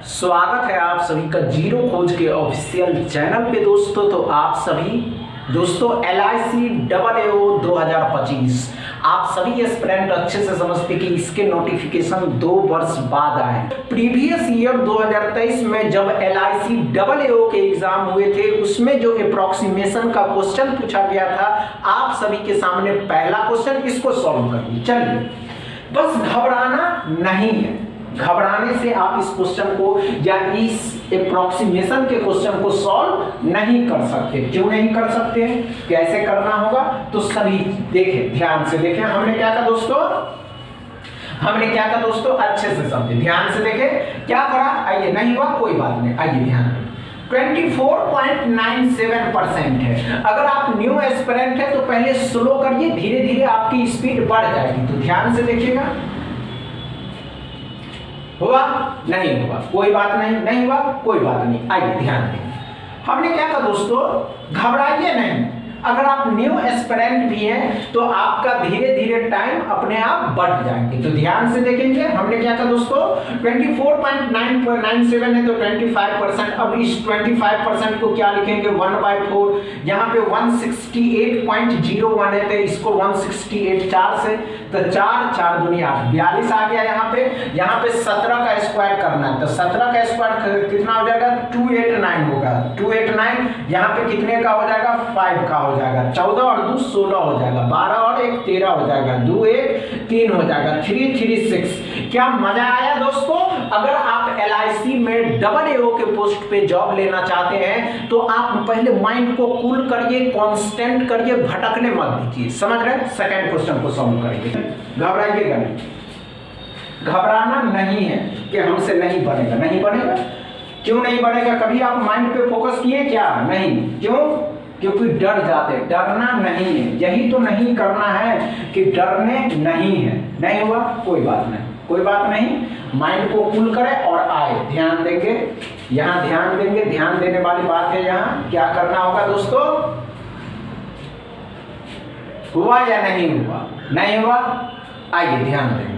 स्वागत है आप सभी का जीरो खोज के ऑफिशियल चैनल पे दोस्तों। तो आप सभी दोस्तों LIC AAO 2025 आप सभी एस्पिरेंट अच्छे से समझते कि इसके नोटिफिकेशन 2 वर्ष बाद आए। प्रीवियस ईयर 2023 में जब LIC AAO के एग्जाम हुए थे उसमें जो अप्रोक्सीमेशन का क्वेश्चन पूछा गया था आप सभी के सामने पहला क्वेश्चन, इसको सॉल्व करिए। चलिए, बस घबराना नहीं है। घबराने से आप इस क्वेश्चन को या इस अप्रोक्सीमेशन के क्वेश्चन को सॉल्व नहीं कर सकते। क्यों नहीं कर सकते? कैसे करना होगा तो सभी देखें, ध्यान से देखें। हमने क्या कहा दोस्तों, अच्छे से समझे, ध्यान से देखें क्या करा। आइए, नहीं हुआ कोई बात नहीं, आइए ध्यान दें। 24.97% है। अगर आप न्यू एस्पिरेंट है तो पहले स्लो करिए, धीरे धीरे आपकी स्पीड बढ़ जाएगी। तो ध्यान से देखिएगा, हुआ नहीं हुआ कोई बात नहीं, नहीं हुआ कोई बात नहीं। आइए ध्यान दें, हमने क्या कहा दोस्तों, घबराइए नहीं। अगर आप न्यू एस्पिरेंट भी हैं तो आपका धीरे धीरे टाइम अपने आप बढ़ जाएंगे। तो ध्यान से देखेंगे, हमने क्या कहा दोस्तों, 24.97 है तो 25%। अब इस 25% को क्या लिखेंगे, 1/4। यहाँ पे 168.01 है तो इसको 168 4 से, तो 4 दूनी 8, 42 आ गया। यहाँ पे 17 का स्क्वायर करना है तो 17 का स्क्वायर कितना हो जाएगा, 289 होगा। 289 यहाँ पे कितने का हो जाएगा, 5 का हो जाएगा। 14 और 2 16 हो जाएगा, 12 और 1 13 हो जाएगा, 2 1 3 हो जाएगा, 336। क्या मजा आया दोस्तों? अगर आप LIC में AAO के पोस्ट पे जॉब लेना चाहते हैं तो आप पहले माइंड को कूल करिए, कांस्टेंट करिए, भटकने मत दीजिए। समझ रहे? सेकंड क्वेश्चन को सॉल्व करिए। घबराइएगा नहीं, घबराना नहीं है कि हमसे नहीं बनेगा। नहीं बनेगा, क्यों नहीं बनेगा? कभी आप माइंड पे फोकस किए क्या? नहीं। क्यों? क्योंकि डर जाते। डरना नहीं है, यही तो नहीं करना है कि डरने नहीं है। नहीं हुआ कोई बात नहीं, कोई बात नहीं। माइंड को कूल करें और आए, ध्यान देंगे, यहाँ ध्यान देंगे। ध्यान देने वाली बात है, यहाँ क्या करना होगा दोस्तों, हुआ या नहीं हुआ? नहीं हुआ, आइए ध्यान देंगे।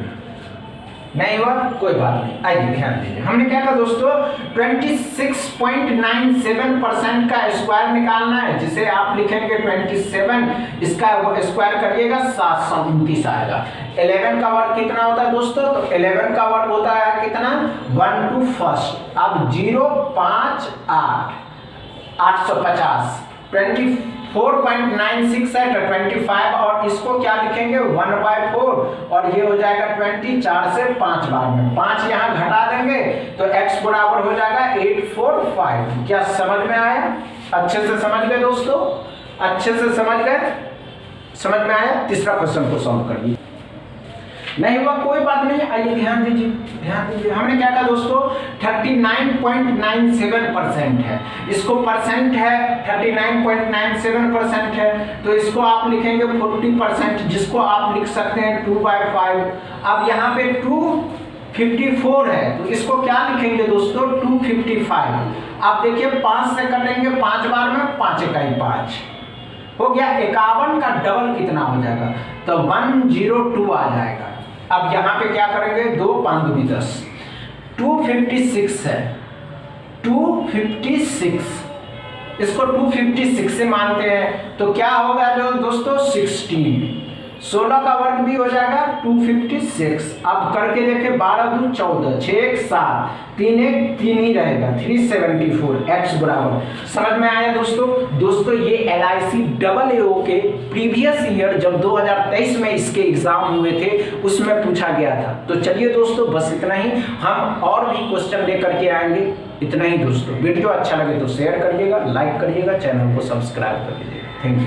नहीं हुआ कोई बात नहीं, आइए ध्यान दीजिए। हमने क्या कहा दोस्तों, 26.97% का स्क्वायर निकालना है, जिसे आप लिखेंगे 27, इसका स्क्वायर करिएगा 729 आएगा। 11 का वर्ग कितना होता है दोस्तों, तो 11 का वर्ग होता है कितना, 1 to 1st। अब 0 5 8 850, 24.96 है तो 25 और इसको क्या लिखेंगे, 1/4 और ये हो जाएगा 20। 4 से 5 बार में 5 यहाँ घटा देंगे तो x बराबर हो जाएगा 845। क्या समझ में आया? अच्छे से समझ गए दोस्तों, अच्छे से समझ गए, समझ में आया? तीसरा क्वेश्चन को सॉल्व करिए। नहीं हुआ कोई बात नहीं, आइए ध्यान दीजिए, ध्यान दीजिए। हमने क्या कहा दोस्तों, 39.97% है। इसको परसेंट है, 39.97% है तो इसको आप लिखेंगे 40%, जिसको आप लिख सकते हैं 2/5। अब यहाँ पे 254 है तो इसको क्या लिखेंगे दोस्तों, 255। अब देखिए 5 से कटेंगे 5 बार में, 5 इकाई 5 हो गया। 51 का डबल कितना हो जाएगा, तो 102 आ जाएगा। अब यहाँ पे क्या करेंगे, 2 5 दूनी 10, 256 है, 256, इसको 256 से मानते हैं तो क्या होगा जो दोस्तों, 16 का वर्ग भी हो जाएगा 256। अब करके देखें, 12 2 14, 6 1 7, 3 1 3 ही रहेगा, 374 x बराबर। समझ में आया दोस्तों? ये LIC AAO के प्रीवियस ईयर जब 2023 में इसके एग्जाम हुए थे उसमें पूछा गया था। तो चलिए दोस्तों, बस इतना ही, हम और भी क्वेश्चन लेकर के आएंगे। इतना ही दोस्तों, वीडियो अच्छा लगे तो शेयर करिएगा, लाइक करिएगा, चैनल को सब्सक्राइब कर लीजिएगा। Thank you.